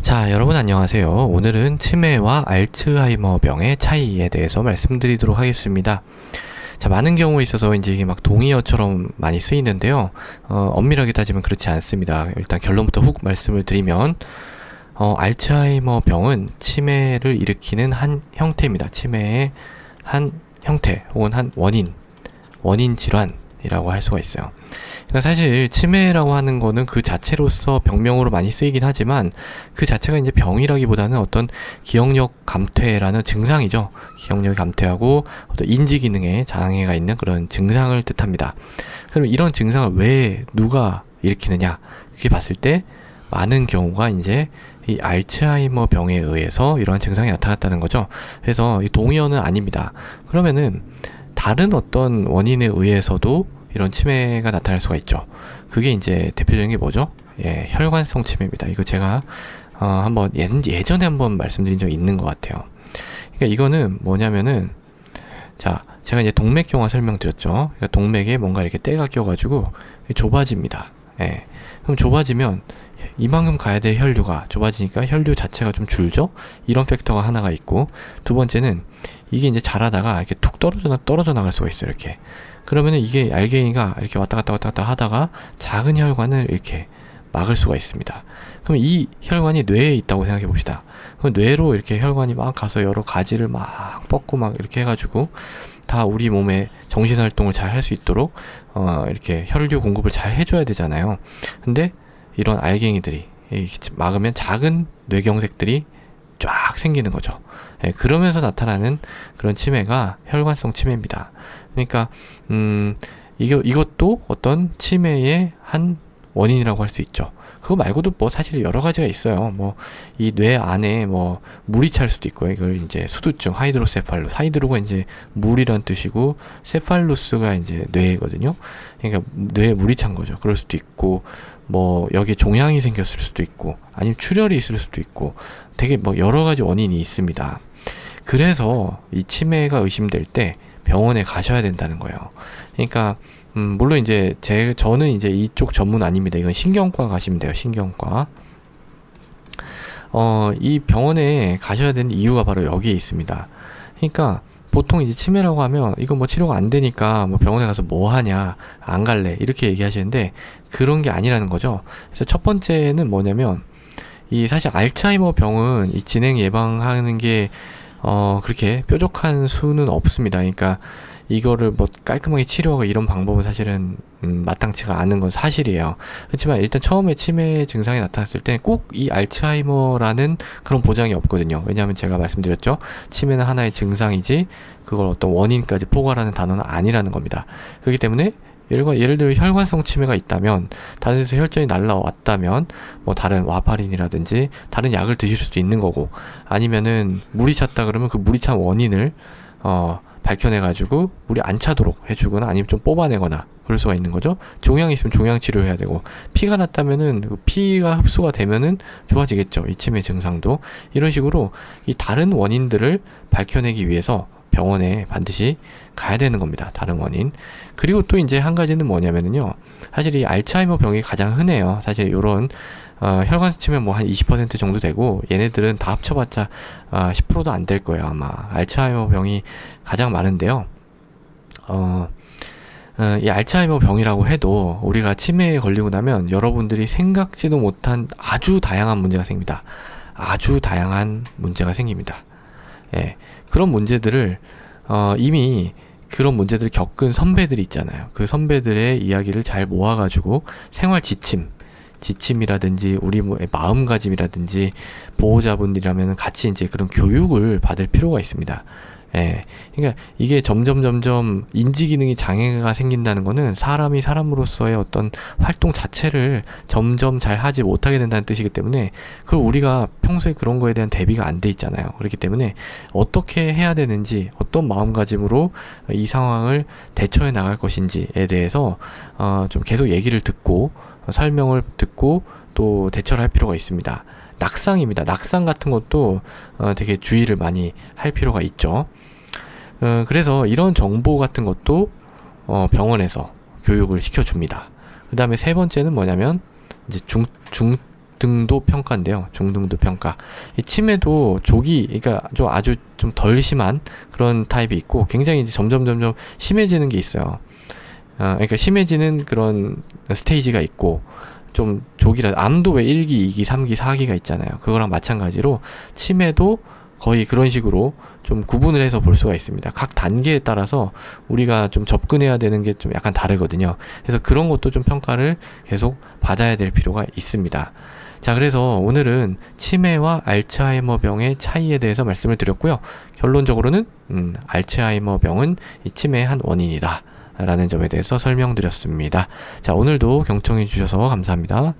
자, 여러분 안녕하세요. 오늘은 치매와 알츠하이머병의 차이에 대해서 말씀드리도록 하겠습니다. 자, 많은 경우에 있어서 이제 이게 막 동의어처럼 많이 쓰이는데요. 엄밀하게 따지면 그렇지 않습니다. 일단 결론부터 훅 말씀을 드리면, 알츠하이머병은 치매를 일으키는 한 형태입니다. 치매의 한 형태 혹은 한 원인 질환이라고 할 수가 있어요. 그러니까 사실 치매라고 하는 거는 그 자체로서 병명으로 많이 쓰이긴 하지만 그 자체가 이제 병이라기보다는 어떤 기억력 감퇴라는 증상이죠. 기억력이 감퇴하고 어떤 인지 기능에 장애가 있는 그런 증상을 뜻합니다. 그럼 이런 증상을 왜 누가 일으키느냐? 그렇게 봤을 때 많은 경우가 이제 이 알츠하이머 병에 의해서 이러한 증상이 나타났다는 거죠. 그래서 이 동의어는 아닙니다. 그러면은 다른 어떤 원인에 의해서도 이런 치매가 나타날 수가 있죠. 그게 이제 대표적인 게 뭐죠? 예, 혈관성 치매입니다. 이거 제가 한번 예전에 한번 말씀드린 적이 있는 것 같아요. 그러니까 이거는 뭐냐면은, 자, 제가 이제 동맥경화 설명드렸죠. 그러니까 동맥에 뭔가 이렇게 때가 껴가지고 좁아집니다. 예, 그럼 좁아지면 이만큼 가야 될 혈류가 좁아지니까 혈류 자체가 좀 줄죠. 이런 팩터가 하나가 있고, 두 번째는 이게 이제 자라다가 이렇게 툭 떨어져 나갈 수가 있어요. 이렇게. 그러면은 이게 알갱이가 이렇게 왔다 갔다 하다가 작은 혈관을 이렇게 막을 수가 있습니다. 그럼 이 혈관이 뇌에 있다고 생각해 봅시다. 그럼 뇌로 이렇게 혈관이 막 가서 여러 가지를 막 뻗고 막 이렇게 해가지고 다 우리 몸에 정신활동을 잘 할 수 있도록 이렇게 혈류 공급을 잘 해줘야 되잖아요. 근데 이런 알갱이들이 막으면 작은 뇌경색들이 쫙 생기는 거죠. 예, 그러면서 나타나는 그런 치매가 혈관성 치매입니다. 그러니까 이것도 어떤 치매의 한 원인이라고 할 수 있죠. 그거 말고도 뭐 사실 여러 가지가 있어요. 뭐 이 뇌 안에 뭐 물이 찰 수도 있고요. 이걸 이제 수두증, 하이드로세팔루스. 하이드로가 이제 물이란 뜻이고 세팔루스가 이제 뇌거든요. 그러니까 뇌에 물이 찬 거죠. 그럴 수도 있고 뭐 여기에 종양이 생겼을 수도 있고 아니면 출혈이 있을 수도 있고 되게 뭐 여러 가지 원인이 있습니다. 그래서 이 치매가 의심될 때 병원에 가셔야 된다는 거예요. 그러니까 물론 이제 저는 이제 이쪽 전문 아닙니다. 이건 신경과 가시면 돼요. 신경과. 이 병원에 가셔야 되는 이유가 바로 여기에 있습니다. 그러니까 보통 이제 치매라고 하면 이거 뭐 치료가 안 되니까 뭐 병원에 가서 뭐 하냐, 안 갈래 이렇게 얘기하시는데 그런 게 아니라는 거죠. 그래서 첫 번째는 뭐냐면 이 사실 알츠하이머 병은 이 진행 예방하는 게 그렇게 뾰족한 수는 없습니다. 그러니까 이거를 뭐 깔끔하게 치료하고 이런 방법은 사실은 마땅치가 않은 건 사실이에요. 그렇지만 일단 처음에 치매 증상이 나타났을 때 꼭 이 알츠하이머라는 그런 보장이 없거든요. 왜냐하면 제가 말씀드렸죠. 치매는 하나의 증상이지 그걸 어떤 원인까지 포괄하는 단어는 아니라는 겁니다. 그렇기 때문에 예를 들어 혈관성 치매가 있다면 다른 데서 혈전이 날라왔다면 뭐 다른 와파린이라든지 다른 약을 드실 수도 있는 거고, 아니면은 물이 찼다 그러면 그 물이 찬 원인을 밝혀내가지고 물이 안 차도록 해주거나 아니면 좀 뽑아내거나 그럴 수가 있는 거죠. 종양이 있으면 종양 치료해야 되고, 피가 났다면은 그 피가 흡수가 되면은 좋아지겠죠. 이 치매 증상도. 이런 식으로 이 다른 원인들을 밝혀내기 위해서 병원에 반드시 가야 되는 겁니다. 다른 원인. 그리고 또 이제 한 가지는 뭐냐면은요. 사실 이 알츠하이머 병이 가장 흔해요. 사실 요런 혈관성 치매 뭐 한 20% 정도 되고, 얘네들은 다 합쳐봤자 10%도 안 될 거예요. 아마 알츠하이머 병이 가장 많은데요. 이 알츠하이머 병이라고 해도 우리가 치매에 걸리고 나면 여러분들이 생각지도 못한 아주 다양한 문제가 생깁니다. 아주 다양한 문제가 생깁니다. 예, 그런 문제들을 이미 그런 문제들을 겪은 선배들이 있잖아요. 그 선배들의 이야기를 잘 모아가지고 생활 지침이라든지 우리 마음가짐이라든지 보호자분들이라면 같이 이제 그런 교육을 받을 필요가 있습니다. 예. 그러니까 이게 점점 인지 기능이 장애가 생긴다는 거는 사람이 사람으로서의 어떤 활동 자체를 점점 잘 하지 못하게 된다는 뜻이기 때문에 그걸 우리가 평소에 그런 거에 대한 대비가 안 돼 있잖아요. 그렇기 때문에 어떻게 해야 되는지, 어떤 마음가짐으로 이 상황을 대처해 나갈 것인지에 대해서 좀 계속 얘기를 듣고 설명을 듣고 또 대처를 할 필요가 있습니다. 낙상입니다. 낙상 같은 것도 되게 주의를 많이 할 필요가 있죠. 그래서 이런 정보 같은 것도 병원에서 교육을 시켜줍니다. 그 다음에 세 번째는 뭐냐면 이제 중등도 평가인데요. 중등도 평가. 이 치매도 그러니까 아주 좀 덜 심한 그런 타입이 있고, 굉장히 이제 점점 심해지는 게 있어요. 그러니까 심해지는 그런 스테이지가 있고, 좀 암도 왜 1기, 2기, 3기, 4기가 있잖아요. 그거랑 마찬가지로 치매도 거의 그런 식으로 좀 구분을 해서 볼 수가 있습니다. 각 단계에 따라서 우리가 좀 접근해야 되는 게 좀 약간 다르거든요. 그래서 그런 것도 좀 평가를 계속 받아야 될 필요가 있습니다. 자, 그래서 오늘은 치매와 알츠하이머병의 차이에 대해서 말씀을 드렸고요. 결론적으로는 알츠하이머병은 이 치매의 한 원인이다 라는 점에 대해서 설명드렸습니다. 자, 오늘도 경청해 주셔서 감사합니다.